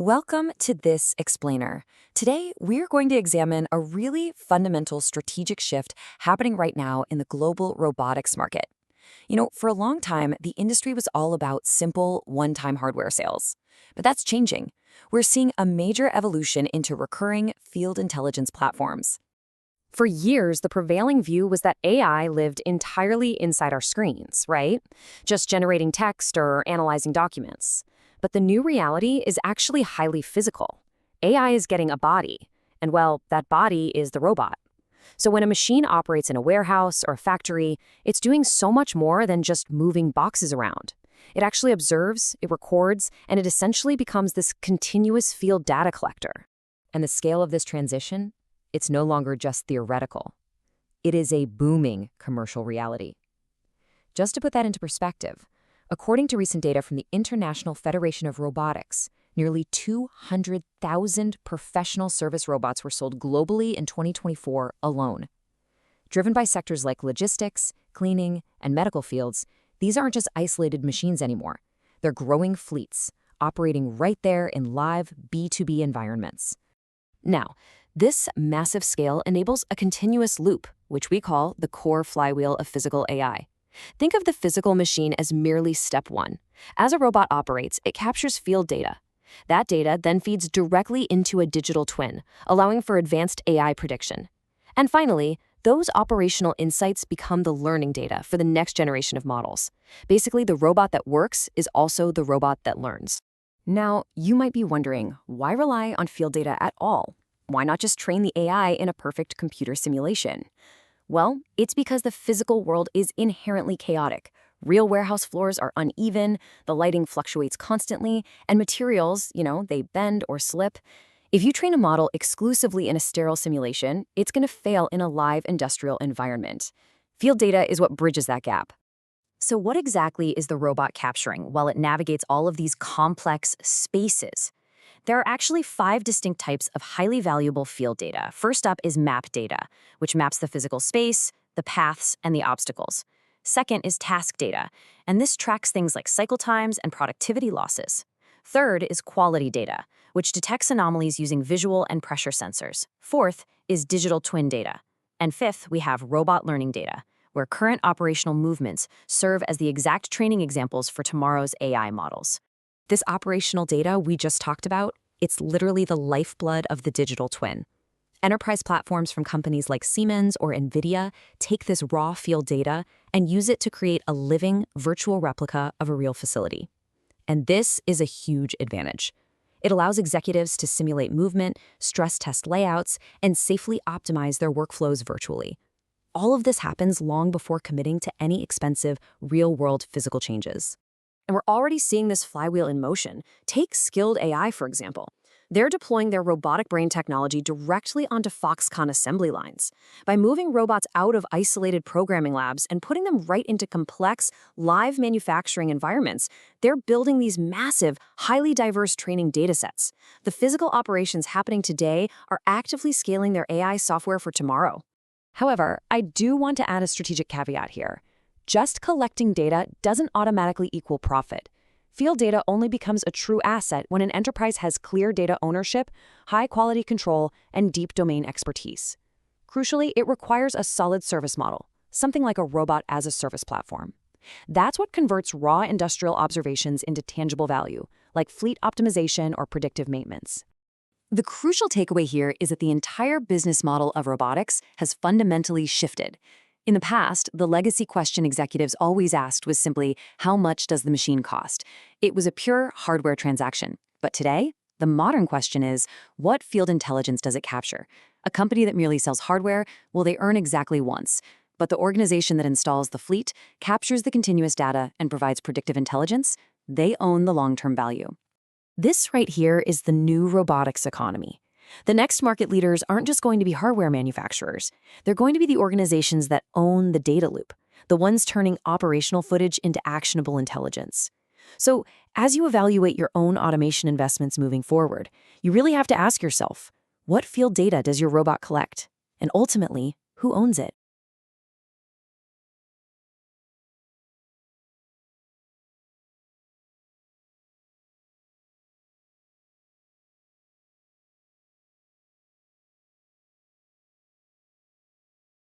Welcome to This Explainer. Today, we're going to examine a really fundamental strategic shift happening right now in the global robotics market. For a long time, the industry was all about simple, one-time hardware sales. But that's changing. We're seeing a major evolution into recurring field intelligence platforms. For years, the prevailing view was that AI lived entirely inside our screens, right? Just generating text or analyzing documents. But the new reality is actually highly physical. AI is getting a body, and well, that body is the robot. So when a machine operates in a warehouse or a factory, it's doing so much more than just moving boxes around. It actually observes, it records, and it essentially becomes this continuous field data collector. And the scale of this transition? It's no longer just theoretical. It is a booming commercial reality. Just to put that into perspective, according to recent data from the International Federation of Robotics, nearly 200,000 professional service robots were sold globally in 2024 alone. Driven by sectors like logistics, cleaning, and medical fields, these aren't just isolated machines anymore. They're growing fleets, operating right there in live B2B environments. Now, this massive scale enables a continuous loop, which we call the core flywheel of physical AI. Think of the physical machine as merely step one. As a robot operates, it captures field data. That data then feeds directly into a digital twin, allowing for advanced AI prediction. And finally, those operational insights become the learning data for the next generation of models. Basically, the robot that works is also the robot that learns. Now, you might be wondering, why rely on field data at all? Why not just train the AI in a perfect computer simulation? Well, it's because the physical world is inherently chaotic. Real warehouse floors are uneven, the lighting fluctuates constantly, and materials, they bend or slip. If you train a model exclusively in a sterile simulation, it's going to fail in a live industrial environment. Field data is what bridges that gap. So what exactly is the robot capturing while it navigates all of these complex spaces? There are actually 5 distinct types of highly valuable field data. First up is map data, which maps the physical space, the paths, and the obstacles. Second is task data, and this tracks things like cycle times and productivity losses. Third is quality data, which detects anomalies using visual and pressure sensors. Fourth is digital twin data. And fifth, we have robot learning data, where current operational movements serve as the exact training examples for tomorrow's AI models. This operational data we just talked about, it's literally the lifeblood of the digital twin. Enterprise platforms from companies like Siemens or NVIDIA take this raw field data and use it to create a living, virtual replica of a real facility. And this is a huge advantage. It allows executives to simulate movement, stress test layouts, and safely optimize their workflows virtually. All of this happens long before committing to any expensive, real-world physical changes. And we're already seeing this flywheel in motion. Take Skilled AI, for example. They're deploying their robotic brain technology directly onto Foxconn assembly lines. By moving robots out of isolated programming labs and putting them right into complex, live manufacturing environments, they're building these massive, highly diverse training datasets. The physical operations happening today are actively scaling their AI software for tomorrow. However, I do want to add a strategic caveat here. Just collecting data doesn't automatically equal profit. Field data only becomes a true asset when an enterprise has clear data ownership, high-quality control, and deep domain expertise. Crucially, it requires a solid service model, something like a robot-as-a-service platform. That's what converts raw industrial observations into tangible value, like fleet optimization or predictive maintenance. The crucial takeaway here is that the entire business model of robotics has fundamentally shifted. In the past, the legacy question executives always asked was simply, how much does the machine cost? It was a pure hardware transaction. But today, the modern question is, what field intelligence does it capture? A company that merely sells hardware, well, they earn exactly once. But the organization that installs the fleet, captures the continuous data, and provides predictive intelligence, they own the long-term value. This right here is the new robotics economy. The next market leaders aren't just going to be hardware manufacturers. They're going to be the organizations that own the data loop, the ones turning operational footage into actionable intelligence. So, as you evaluate your own automation investments moving forward, you really have to ask yourself, what field data does your robot collect? And ultimately, who owns it?